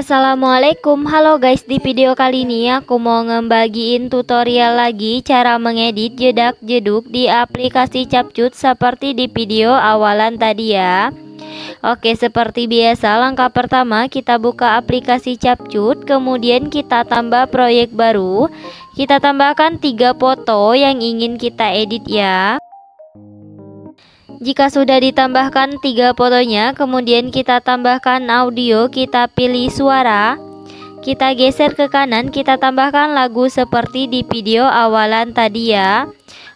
Assalamualaikum, halo guys. Di video kali ini aku mau ngebagiin tutorial lagi cara mengedit jedak-jeduk di aplikasi Capcut seperti di video awalan tadi ya. Oke, seperti biasa langkah pertama kita buka aplikasi Capcut, kemudian kita tambah proyek baru. Kita tambahkan 3 foto yang ingin kita edit ya. Jika sudah ditambahkan 3 fotonya, kemudian kita tambahkan audio, kita pilih suara, kita geser ke kanan, kita tambahkan lagu seperti di video awalan tadi ya.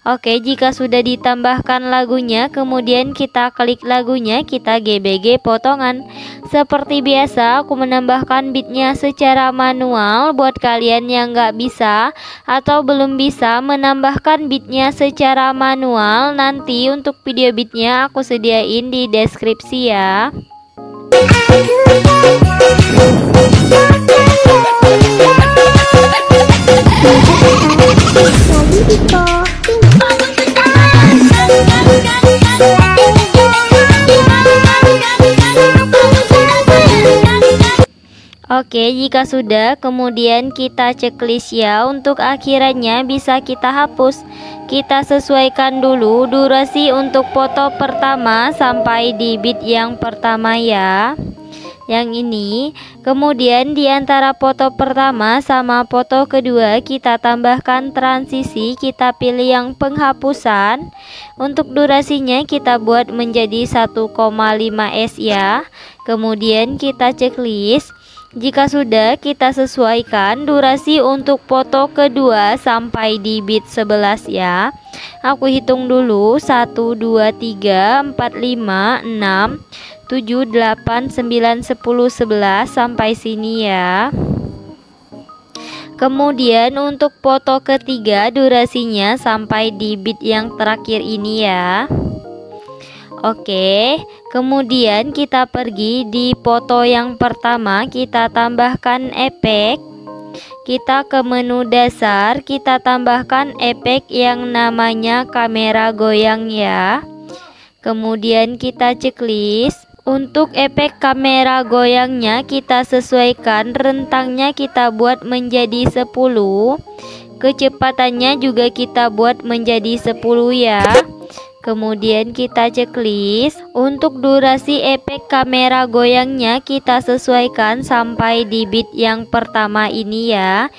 Oke, jika sudah ditambahkan lagunya, kemudian kita klik lagunya, kita GBG potongan. Seperti biasa, aku menambahkan beatnya secara manual. Buat kalian yang nggak bisa atau belum bisa menambahkan beatnya secara manual, nanti untuk video beatnya aku sediain di deskripsi ya. Oke, jika sudah, kemudian kita checklist ya. Untuk akhirannya bisa kita hapus. Kita sesuaikan dulu durasi untuk foto pertama sampai di beat yang pertama ya. Yang ini. Kemudian di antara foto pertama sama foto kedua kita tambahkan transisi, kita pilih yang penghapusan. Untuk durasinya kita buat menjadi 1,5s ya. Kemudian kita checklist. Jika sudah, kita sesuaikan durasi untuk foto kedua sampai di beat 11 ya. Aku hitung dulu 1, 2, 3, 4, 5, 6, 7, 8, 9, 10, 11 sampai sini ya. Kemudian untuk foto ketiga durasinya sampai di beat yang terakhir ini ya. Oke, kemudian kita pergi di foto yang pertama, kita tambahkan efek. Kita ke menu dasar, kita tambahkan efek yang namanya kamera goyang ya. Kemudian kita checklist. Untuk efek kamera goyangnya kita sesuaikan rentangnya, kita buat menjadi 10. Kecepatannya juga kita buat menjadi 10 ya. Kemudian kita checklist. Untuk durasi efek kamera goyangnya kita sesuaikan sampai di beat yang pertama ini ya.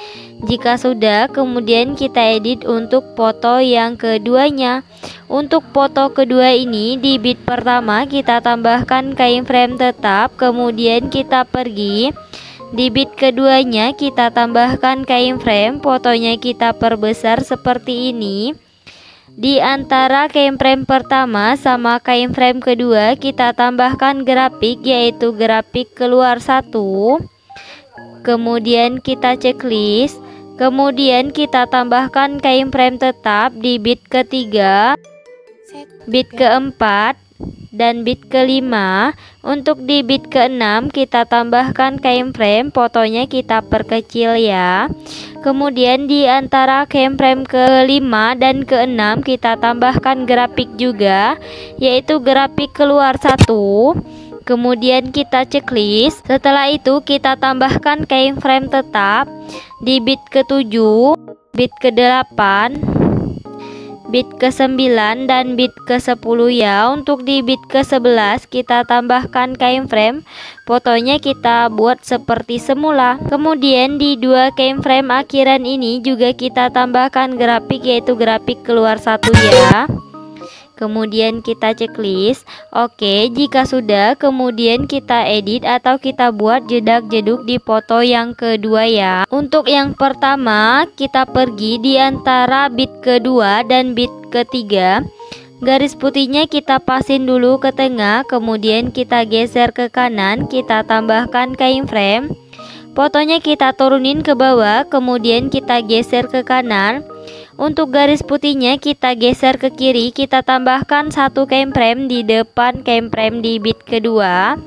Jika sudah, kemudian kita edit untuk foto yang keduanya. Untuk foto kedua ini di beat pertama kita tambahkan keyframe tetap, kemudian kita pergi. Di beat keduanya kita tambahkan keyframe, fotonya kita perbesar seperti ini. Di antara keyframe pertama sama keyframe kedua kita tambahkan grafik, yaitu grafik keluar 1. Kemudian kita checklist. Kemudian kita tambahkan keyframe tetap di beat ketiga, beat keempat, dan beat kelima. Untuk di beat keenam kita tambahkan keyframe, fotonya kita perkecil ya. Kemudian di antara keyframe kelima dan keenam kita tambahkan grafik juga, yaitu grafik keluar 1. Kemudian kita checklist. Setelah itu kita tambahkan keyframe tetap di beat ke-7, beat ke-8, beat ke-9, dan beat ke-10 ya. Untuk di beat ke-11 kita tambahkan keyframe, fotonya kita buat seperti semula. Kemudian di 2 keyframe akhiran ini juga kita tambahkan grafik, yaitu grafik keluar 1 ya. Kemudian kita checklist. Oke, jika sudah, kemudian kita edit atau kita buat jedak-jeduk di foto yang kedua ya. Untuk yang pertama kita pergi di antara beat kedua dan beat ketiga. Garis putihnya kita pasin dulu ke tengah, kemudian kita geser ke kanan, kita tambahkan keyframe. Fotonya kita turunin ke bawah, kemudian kita geser ke kanan. Untuk garis putihnya kita geser ke kiri, kita tambahkan 1 keyframe di depan keyframe di beat kedua.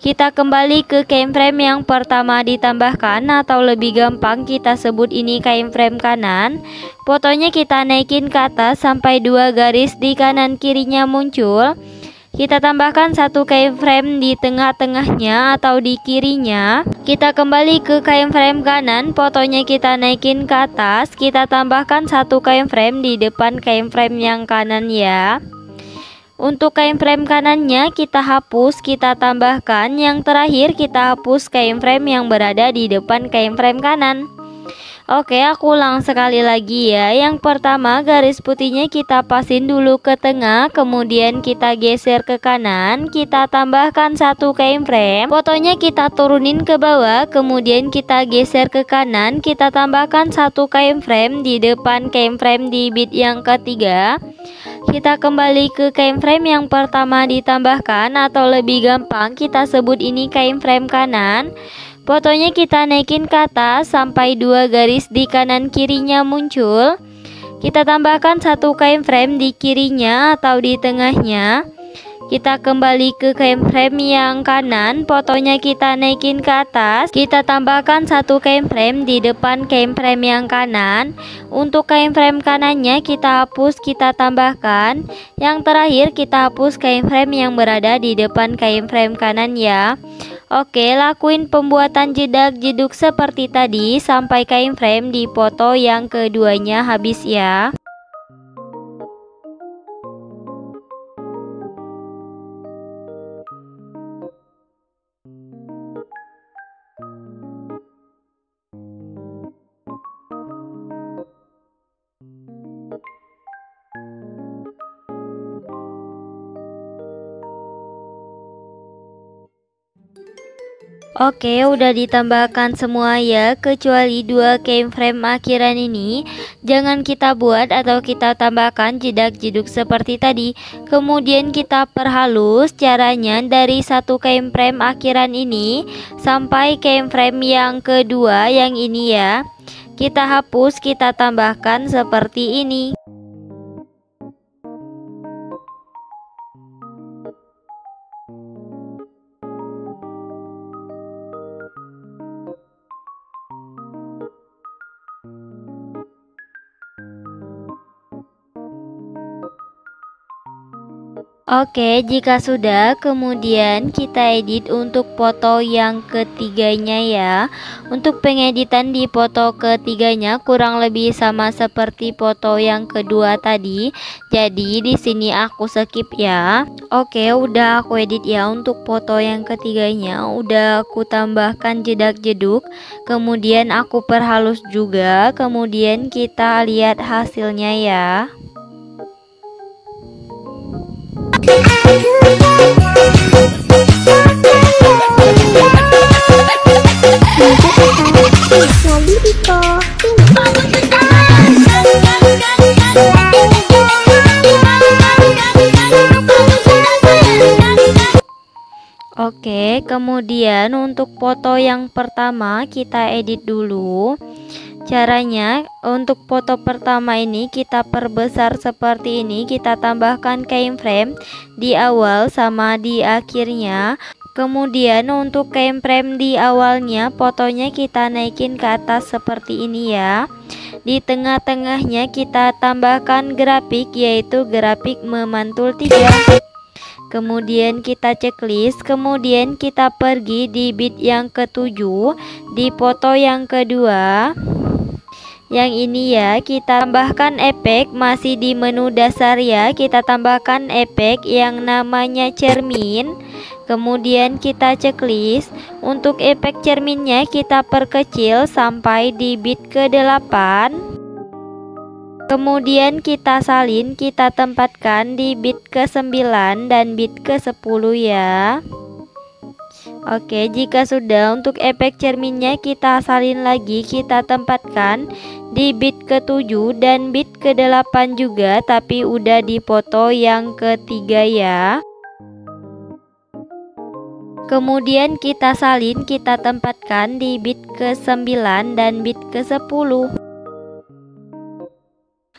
Kita kembali ke keyframe yang pertama ditambahkan, atau lebih gampang kita sebut ini keyframe kanan. Fotonya kita naikin ke atas sampai 2 garis di kanan kirinya muncul. Kita tambahkan satu keyframe di tengah-tengahnya atau di kirinya. Kita kembali ke keyframe kanan, fotonya kita naikin ke atas. Kita tambahkan satu keyframe di depan keyframe yang kanan ya. Untuk keyframe kanannya kita hapus, kita tambahkan. Yang terakhir kita hapus keyframe yang berada di depan keyframe kanan. Oke, aku ulang sekali lagi ya. Yang pertama, garis putihnya kita pasin dulu ke tengah, kemudian kita geser ke kanan, kita tambahkan satu keyframe. Fotonya kita turunin ke bawah, kemudian kita geser ke kanan, kita tambahkan satu keyframe di depan keyframe di bit yang ketiga. Kita kembali ke keyframe yang pertama ditambahkan, atau lebih gampang kita sebut ini keyframe kanan. Fotonya kita naikin ke atas sampai dua garis di kanan kirinya muncul. Kita tambahkan satu keyframe di kirinya atau di tengahnya. Kita kembali ke keyframe yang kanan, fotonya kita naikin ke atas. Kita tambahkan satu keyframe di depan keyframe yang kanan. Untuk keyframe kanannya kita hapus, kita tambahkan. Yang terakhir kita hapus keyframe yang berada di depan keyframe kanan ya. Oke, lakuin pembuatan jedak-jeduk seperti tadi sampai keyframe di foto yang keduanya habis ya. Oke, udah ditambahkan semua ya, kecuali dua keyframe akhiran ini. Jangan kita buat atau kita tambahkan jedak-jeduk seperti tadi. Kemudian kita perhalus caranya dari satu keyframe akhiran ini sampai keyframe yang kedua yang ini ya. Kita hapus, kita tambahkan seperti ini. Oke, jika sudah, kemudian kita edit untuk foto yang ketiganya ya. Untuk pengeditan di foto ketiganya kurang lebih sama seperti foto yang kedua tadi. Jadi di sini aku skip ya. Oke, udah aku edit ya. Untuk foto yang ketiganya udah aku tambahkan jedak-jeduk. Kemudian aku perhalus juga. Kemudian kita lihat hasilnya ya. Oke, kemudian untuk foto yang pertama kita edit dulu. Caranya untuk foto pertama ini kita perbesar seperti ini, kita tambahkan keyframe di awal sama di akhirnya. Kemudian untuk keyframe di awalnya fotonya kita naikin ke atas seperti ini ya. Di tengah-tengahnya kita tambahkan grafik, yaitu grafik memantul 3. Kemudian kita checklist, kemudian kita pergi di bit yang ke-7 di foto yang kedua. Yang ini ya, kita tambahkan efek, masih di menu dasar ya. Kita tambahkan efek yang namanya cermin. Kemudian kita checklist. Untuk efek cerminnya kita perkecil sampai di bit ke-8. Kemudian kita salin, kita tempatkan di bit ke-9 dan bit ke-10 ya. Oke, jika sudah, untuk efek cerminnya kita salin lagi, kita tempatkan di bit ke-7 dan bit ke-8 juga, tapi udah di foto yang ketiga ya. Kemudian kita salin, kita tempatkan di bit ke-9 dan bit ke-10.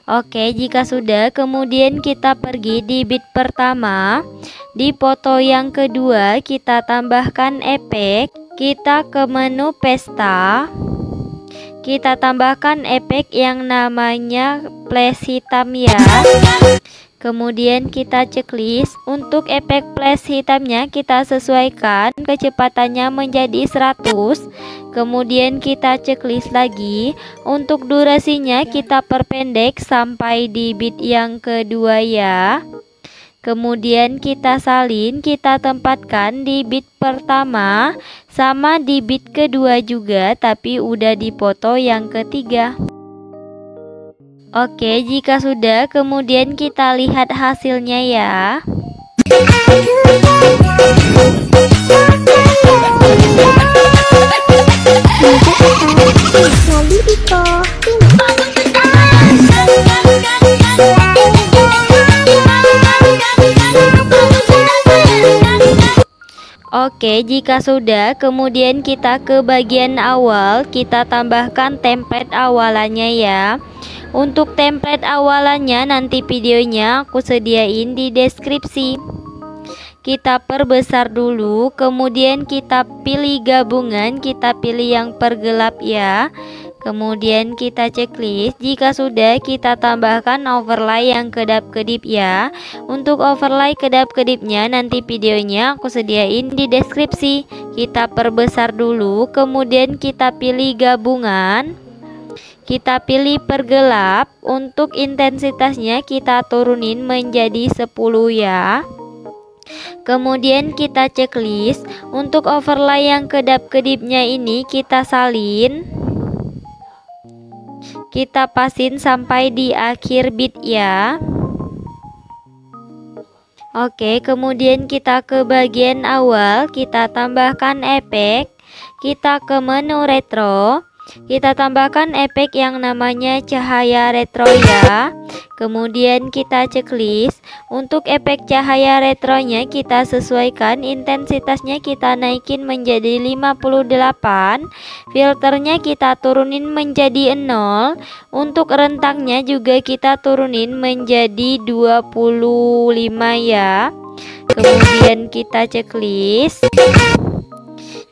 Oke, jika sudah, kemudian kita pergi di bit pertama. Di foto yang kedua kita tambahkan efek. Kita ke menu pesta. Kita tambahkan efek yang namanya flash hitam ya. Kemudian kita checklist. Untuk efek flash hitamnya kita sesuaikan kecepatannya menjadi 100. Kemudian kita checklist lagi. Untuk durasinya kita perpendek sampai di bit yang kedua ya. Kemudian kita salin, kita tempatkan di bit pertama sama di bit kedua juga, tapi udah dipoto yang ketiga. Oke, jika sudah, kemudian kita lihat hasilnya ya. Oke, jika sudah, kemudian kita ke bagian awal, kita tambahkan template awalannya ya. Untuk template awalannya nanti videonya aku sediain di deskripsi. Kita perbesar dulu, kemudian kita pilih gabungan, kita pilih yang pergelap ya. Kemudian kita checklist. Jika sudah, kita tambahkan overlay yang kedap-kedip ya. Untuk overlay kedap-kedipnya nanti videonya aku sediain di deskripsi. Kita perbesar dulu, kemudian kita pilih gabungan, kita pilih pergelap. Untuk intensitasnya kita turunin menjadi 10 ya. Kemudian kita checklist. Untuk overlay yang kedap-kedipnya ini kita salin, kita pasin sampai di akhir bit ya. Oke, kemudian kita ke bagian awal, kita tambahkan efek, kita ke menu retro, kita tambahkan efek yang namanya cahaya retro ya. Kemudian kita checklist. Untuk efek cahaya retronya kita sesuaikan, intensitasnya kita naikin menjadi 58, filternya kita turunin menjadi 0, untuk rentangnya juga kita turunin menjadi 25 ya. Kemudian kita checklist.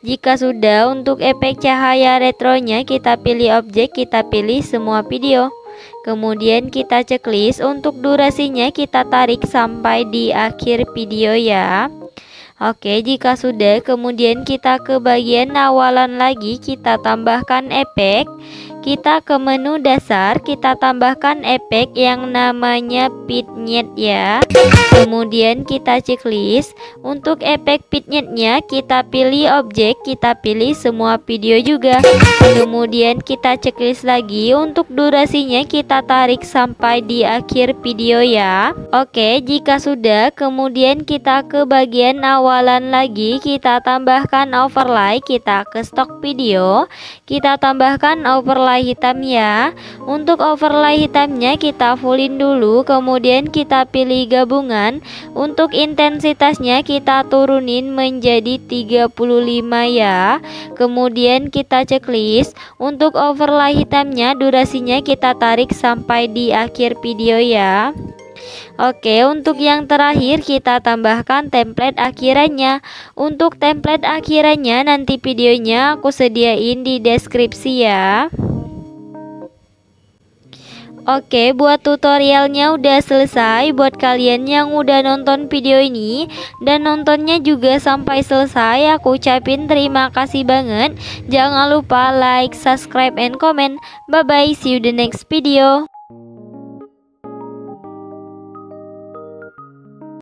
Jika sudah, untuk efek cahaya retronya kita pilih objek, kita pilih semua video. Kemudian kita checklist. Untuk durasinya kita tarik sampai di akhir video ya. Oke, jika sudah, kemudian kita ke bagian awalan lagi, kita tambahkan efek. Kita ke menu dasar, kita tambahkan efek yang namanya vignette ya. Kemudian kita checklist. Untuk efek vignette-nya kita pilih objek, kita pilih semua video juga. Kemudian kita checklist lagi. Untuk durasinya kita tarik sampai di akhir video ya. Oke, jika sudah, kemudian kita ke bagian awalan lagi, kita tambahkan overlay, kita ke stok video, kita tambahkan overlay hitam ya. Untuk overlay hitamnya kita fullin dulu, kemudian kita pilih gabungan. Untuk intensitasnya kita turunin menjadi 35 ya. Kemudian kita checklist. Untuk overlay hitamnya durasinya kita tarik sampai di akhir video ya. Oke, untuk yang terakhir kita tambahkan template akhirannya. Untuk template akhirannya nanti videonya aku sediain di deskripsi ya. Oke, buat tutorialnya udah selesai. Buat kalian yang udah nonton video ini dan nontonnya juga sampai selesai, aku ucapin terima kasih banget. Jangan lupa like, subscribe, and comment. Bye bye, see you the next video.